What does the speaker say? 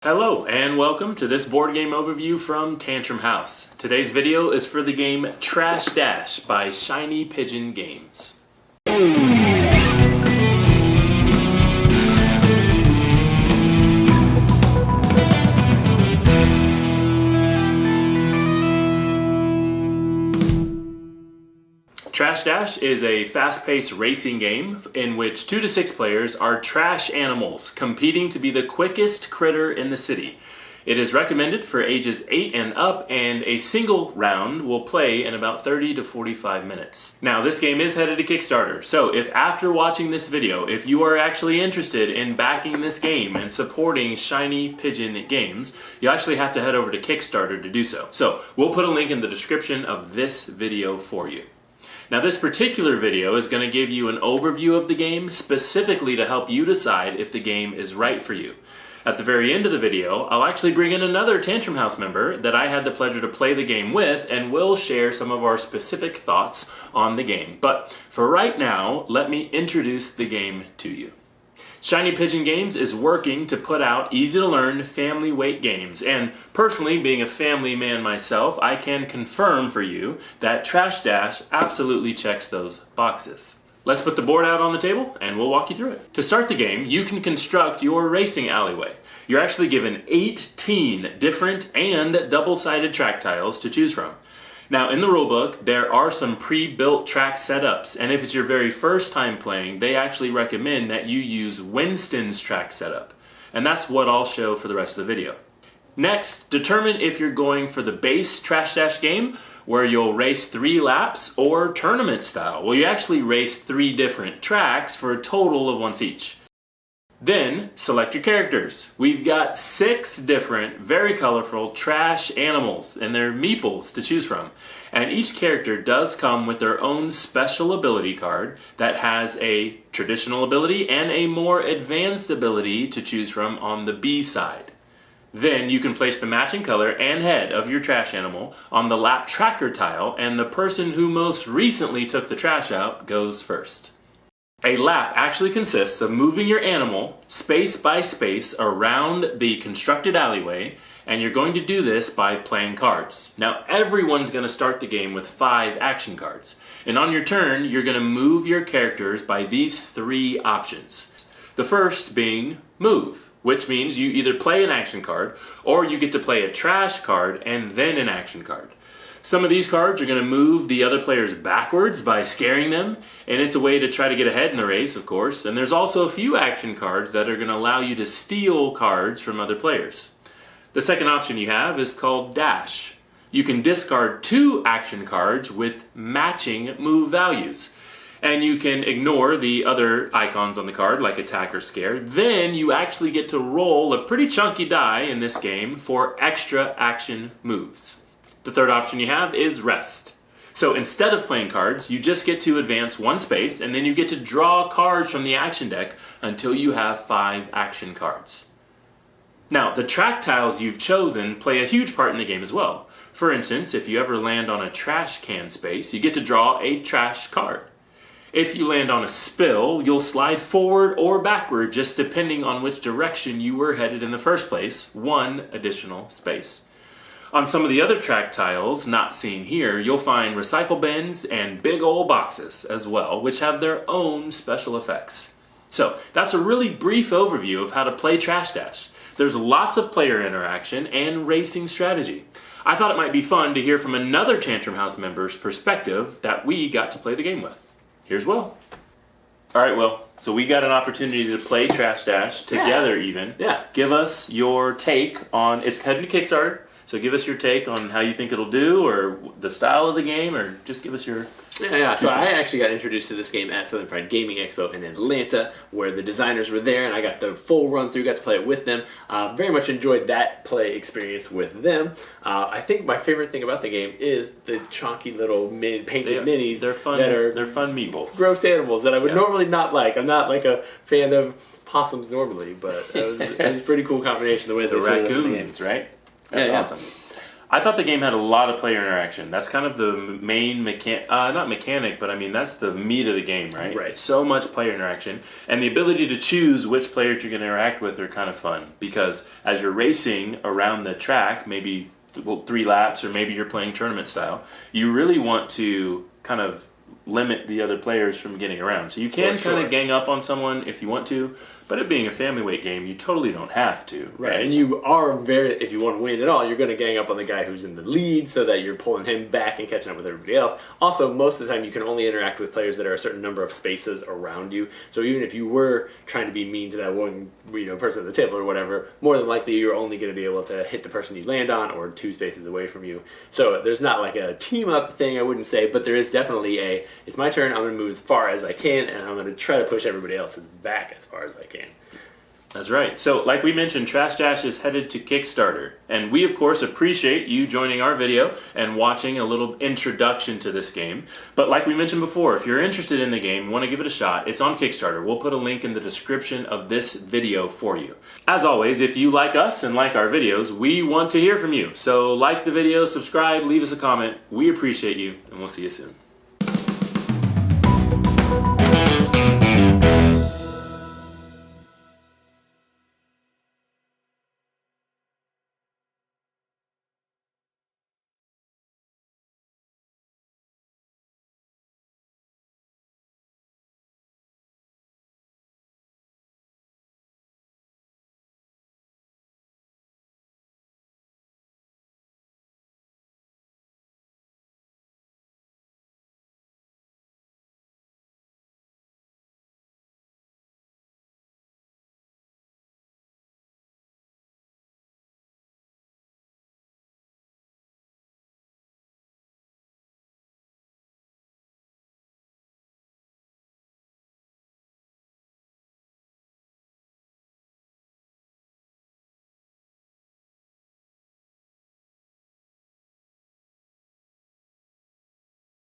Hello and welcome to this board game overview from Tantrum House. Today's video is for the game Trash Dash by Shiny Pigeon Games. Trash Dash is a fast-paced racing game in which 2 to 6 players are trash animals competing to be the quickest critter in the city. It is recommended for ages 8 and up, and a single round will play in about 30 to 45 minutes. Now, this game is headed to Kickstarter, so if after watching this video, if you are actually interested in backing this game and supporting Shiny Pigeon Games, you actually have to head over to Kickstarter to do so. So, we'll put a link in the description of this video for you. Now, this particular video is going to give you an overview of the game specifically to help you decide if the game is right for you. At the very end of the video, I'll actually bring in another Tantrum House member that I had the pleasure to play the game with, and we'll share some of our specific thoughts on the game. But for right now, let me introduce the game to you. Shiny Pigeon Games is working to put out easy-to-learn family weight games, and personally, being a family man myself, I can confirm for you that Trash Dash absolutely checks those boxes. Let's put the board out on the table and we'll walk you through it. To start the game, you can construct your racing alleyway. You're actually given 18 different and double-sided track tiles to choose from. Now, in the rulebook, there are some pre-built track setups, and if it's your very first time playing, they actually recommend that you use Winston's track setup, and that's what I'll show for the rest of the video. Next, determine if you're going for the base Trash Dash game, where you'll race 3 laps, or tournament style, where you actually race 3 different tracks for a total of once each. Then, select your characters. We've got 6 different, very colorful trash animals, and they're meeples to choose from. And each character does come with their own special ability card that has a traditional ability and a more advanced ability to choose from on the B side. Then you can place the matching color and head of your trash animal on the lap tracker tile, and the person who most recently took the trash out goes first. A lap actually consists of moving your animal space by space around the constructed alleyway, and you're going to do this by playing cards. Now, everyone's going to start the game with 5 action cards, and on your turn, you're going to move your characters by these 3 options. The first being move, which means you either play an action card, or you get to play a trash card and then an action card. Some of these cards are going to move the other players backwards by scaring them, and it's a way to try to get ahead in the race, of course. And there's also a few action cards that are going to allow you to steal cards from other players. The second option you have is called Dash. You can discard 2 action cards with matching move values, and you can ignore the other icons on the card, like attack or scare. Then you actually get to roll a pretty chunky die in this game for extra action moves. The third option you have is rest. So instead of playing cards, you just get to advance 1 space, and then you get to draw cards from the action deck until you have 5 action cards. Now, the track tiles you've chosen play a huge part in the game as well. For instance, if you ever land on a trash can space, you get to draw a trash card. If you land on a spill, you'll slide forward or backward, just depending on which direction you were headed in the first place, 1 additional space. On some of the other track tiles, not seen here, you'll find recycle bins and big old boxes as well, which have their own special effects. So, that's a really brief overview of how to play Trash Dash. There's lots of player interaction and racing strategy. I thought it might be fun to hear from another Tantrum House member's perspective that we got to play the game with. Here's Will. Alright, Will. So we got an opportunity to play Trash Dash together even. Yeah. Give us your take on, it's heading to Kickstarter. So give us your take on how you think it'll do, or the style of the game, or just give us your... Yeah. So I actually got introduced to this game at Southern Fried Gaming Expo in Atlanta, where the designers were there, and I got the full run-through, got to play it with them. Very much enjoyed that play experience with them. I think my favorite thing about the game is the chonky little painted minis. They're fun. They're fun meeples. Gross animals that I would normally not like. I'm not like a fan of possums normally, but it was a pretty cool combination the way the raccoons, right? That's awesome. I thought the game had a lot of player interaction. That's kind of the main not mechanic, but I mean that's the meat of the game, right? Right. So much player interaction, and the ability to choose which players you're going to interact with are kind of fun because as you're racing around the track, maybe 3 laps, or maybe you're playing tournament style, you really want to kind of limit the other players from getting around. So you can kind of gang up on someone if you want to, but it being a family weight game, you totally don't have to. Right, and you are if you want to win at all, you're going to gang up on the guy who's in the lead so that you're pulling him back and catching up with everybody else. Also, most of the time you can only interact with players that are a certain number of spaces around you. So even if you were trying to be mean to that one person at the table or whatever, more than likely you're only going to be able to hit the person you land on or 2 spaces away from you. So there's not like a team up thing, I wouldn't say, but there is definitely it's my turn, I'm going to move as far as I can, and I'm going to try to push everybody else's back as far as I can. That's right. So like we mentioned, Trash Dash is headed to Kickstarter. And we, of course, appreciate you joining our video and watching a little introduction to this game. But like we mentioned before, if you're interested in the game, want to give it a shot, it's on Kickstarter. We'll put a link in the description of this video for you. As always, if you like us and like our videos, we want to hear from you. So like the video, subscribe, leave us a comment. We appreciate you, and we'll see you soon.